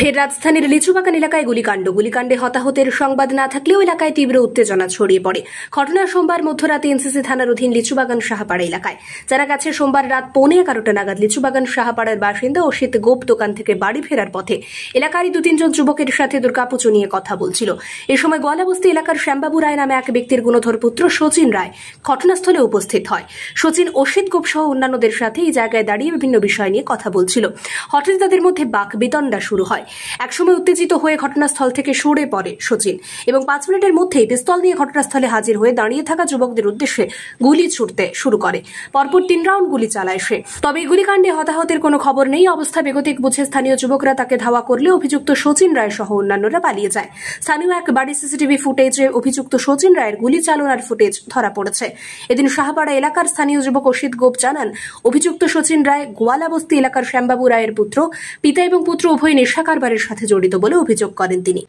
ফের রাজধানীর লিচুবাগান এলাকায় গুলিকাণ্ডে হতাহতের সংবাদ না থাকলেও এলাকায় তীব্র উত্তেজনা ছড়িয়ে পড়ে। ঘটনা সোমবার মধ্যরাতে এনসিসি থানার অধীন লিচুবাগান সাহাপাড়া এলাকায়। জানা গেছে সোমবার রাত 11:15 নাগাদ লিচুবাগান সাহাপাড়ার বাসিন্দা অসিত গোপ দোকান থেকে বাড়ি ফেরার পথে এলাকারই 2-3 জন যুবকের সাথে দুর্গাপুজো নিয়ে কথা বলছিল। এ সময় গোয়ালাবস্তি এলাকার শ্যামবাবু রায় নামে এক ব্যক্তির গুণধর পুত্র শচীন রায় ঘটনাস্থলে উপস্থিত হয়। শচীন অসিত গোপ সহ অন্যান্যদের সাথে এই জায়গায় দাঁড়িয়ে বিভিন্ন বিষয় নিয়ে কথা বলছিল। হঠাৎ তাদের মধ্যে বাকবিতণ্ডা শুরু হয়। একসময় উত্তেজিত হয়ে ঘটনাস্থল থেকে সরে পড়ে শচীন এবং 5 মিনিটের মধ্যেই পিস্তল নিয়ে ঘটনাস্থলে হাজির হয়ে দাঁড়িয়ে থাকা যুবকদের উদ্দেশ্যে গুলি ছুড়তে শুরু করে। পরপর 3 রাউন্ড গুলি চালায় সে। তবে এই গুলিকাণ্ডে হতাহতের কোনো খবর নেই। অবস্থা বেগতিক বুঝে স্থানীয় যুবকরা তাকে ধাওয়া করলে অভিযুক্ত শচীন রায় সহ অন্যান্যরা পালিয়ে যায়। স্থানীয় এক বাড়ির সিসিটিভি ফুটেজে অভিযুক্ত শচীন রায়ের গুলি চালনার ফুটেজ ধরা পড়েছে। এদিন সাহাপাড়া এলাকার স্থানীয় যুবক অসিত গোপ জানান, অভিযুক্ত শচীন রায় গোয়ালাবস্তি এলাকার শ্যামবাবু রায়ের পুত্র। পিতা এবং পুত্র উভয় নেশা কারবারের সাথে জড়িত বলে অভিযোগ করেন তিনি।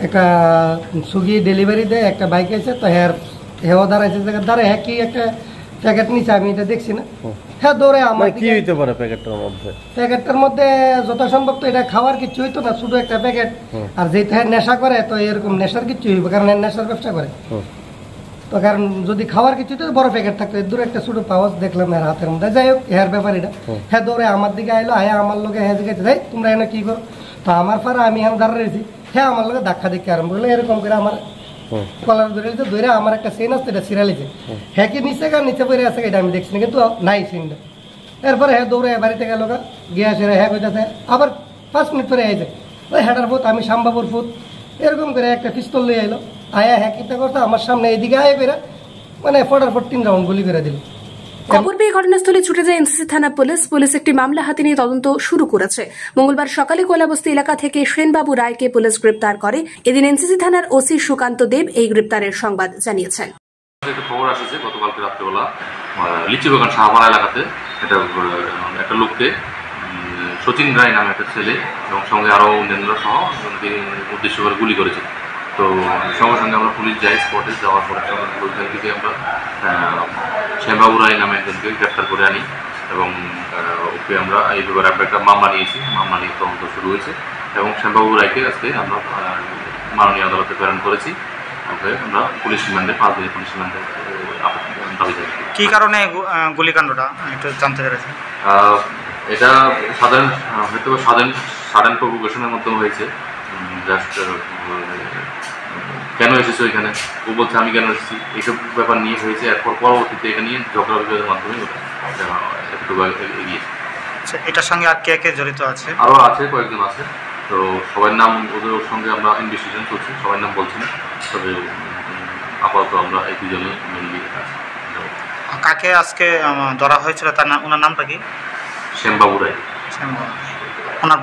একটা সুগি ডেলিভারি দেয়, একটা বাইক আছে, তো হেও দাঁড়াইছে দাঁড়ায় কি একটা প্যাকেট নিচে, আমি এটা দেখছি না। হ্যাঁ দৌড়ে আমার কি হইতে পারে প্যাকেটটার মধ্যে যথাসম্ভব তো এটা খাওয়ার কিছু হইতো না, শুধু একটা প্যাকেট। আর যেটা নেশা করে তো এরকম নেশার কিছু হইবে, কারণ নেশার ব্যবসা করে তো, কারণ যদি খাওয়ার কিছু তো বড় প্যাকেট থাকতো। দূরে একটা ছোট পাওয়াজ দেখলাম এর হাতের মধ্যে। যাই হোক, হেয়ার ব্যাপার এটা। হ্যাঁ দৌড়ে আমার দিকে আইলো, হ্যাঁ আমার লোকে হ্যাঁ জিজ্ঞাসা, যাই তোমরা এনে কি করো? তো আমার পাড়া আমি এখন দাঁড়িয়ে রয়েছি। হ্যাঁ আমার লোকে ধাক্কা দেখে আরম্ভ করলো, এরকম করে আমার কলার ধরে আমার একটা চেন আসতো, এটা সিরালিছে। হ্যাঁ কি নিচে নিচে পড়ে আছে, এটা আমি দেখছি না, কিন্তু নাই চেনটা। এরপরে হ্যাঁ দৌড়ে বাড়িতে গেল, গিয়ে আসে হ্যাঁ কইতেছে, আবার 5 মিনিট পরে আইছে ওই হ্যাটার ফুট, আমি শ্যামবাবুর ফুট, এরকম করে একটা পিস্তল নিয়ে আইলো। আয়া হ্যাঁ কিতা করতো আমার সামনে এইদিকে আয় করে মানে ফটার 3 রাউন্ড গুলি করে দিল। খবর পেয়ে ঘটনাস্থলে ছুটে যায় এনসিসি থানা পুলিশ একটি মামলা হাতে নিয়ে তদন্ত শুরু করেছে। মঙ্গলবার সকালে গোয়ালাবস্তি এলাকা থেকে শ্যামবাবু রায়কে পুলিশ গ্রেপ্তার করে। এদিন এনসিসি থানার ওসি সুকান্ত দেব এই গ্রেপ্তারের সংবাদ জানিয়েছেন। খবর আসছে গতকালকে রাত্রেবেলা লিচুবাগান সাহাপাড়া এলাকাতে একটা লোককে শচীন রায় নামে একটা ছেলে এবং সঙ্গে আরো অন্যান্য সহ উদ্দেশ্য করে গুলি করেছে। তো সঙ্গে সঙ্গে আমরা পুলিশ যাই, স্পটে যাওয়ার পরে ওইখান থেকে আমরা শ্যামবাবু রায় নামে একজনকে গ্রেপ্তার করে আনি এবং ওকে আমরা এই ব্যাপারে একটা মামলা নিয়েছি। মামলা নিয়ে তদন্ত শুরু হয়েছে এবং শ্যামবাবু রায়কে আজকে আমরা মাননীয় আদালতে প্রেরণ করেছি। ওকে আমরা পুলিশ রিমান্ডে 5 দিনের পুলিশ রিমান্ডে দাবি জানাচ্ছি। কী কারণে গুলিকাণ্ডটা একটু জানতে পেরেছি? এটা হয়তো সাধারণ প্রভোকেশনের মাধ্যমে হয়েছে। জাস্ট কেন এসেছো এখানে, ও বলছে আমি কেন এসেছি, এইসব ব্যাপার নিয়ে হয়েছে। এরপর পরবর্তীতে এটা নিয়ে ঝগড়া বিবাদের মাধ্যমে একটু এগিয়েছে। আচ্ছা, এটার সঙ্গে আর কে কে জড়িত আছে? আরও আছে, কয়েকজন আছে। তো সবার নাম ওদের সঙ্গে আমরা ইনভেস্টিগেশন করছি, সবার নাম বলছি না, তবে আপাতত আমরা এই 2 জনে মেনলি আছি। কাকে আজকে ধরা হয়েছিল তার নাম, ওনার নামটা কি? শ্যামবাবু রায়। ওনার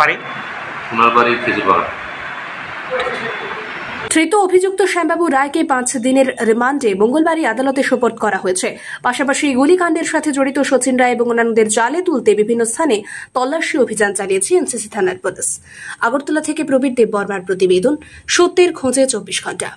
বাড়ি খেজুরবাগান। ধৃত অভিযুক্ত শ্যামবাবু রায়কে 5 দিনের রিমান্ডে মঙ্গলবারই আদালতে সোপর্দ করা হয়েছে। পাশাপাশি গুলিকাণ্ডের সাথে জড়িত শচীন রায় এবং অন্যান্যদের জালে তুলতে বিভিন্ন স্থানে তল্লাশি অভিযান চালিয়েছে এনসিসি থানার পুলিশ। আগরতলা থেকে প্রবীর দেব বর্মার প্রতিবেদন, সত্যের খোঁজে 24 ঘন্টা।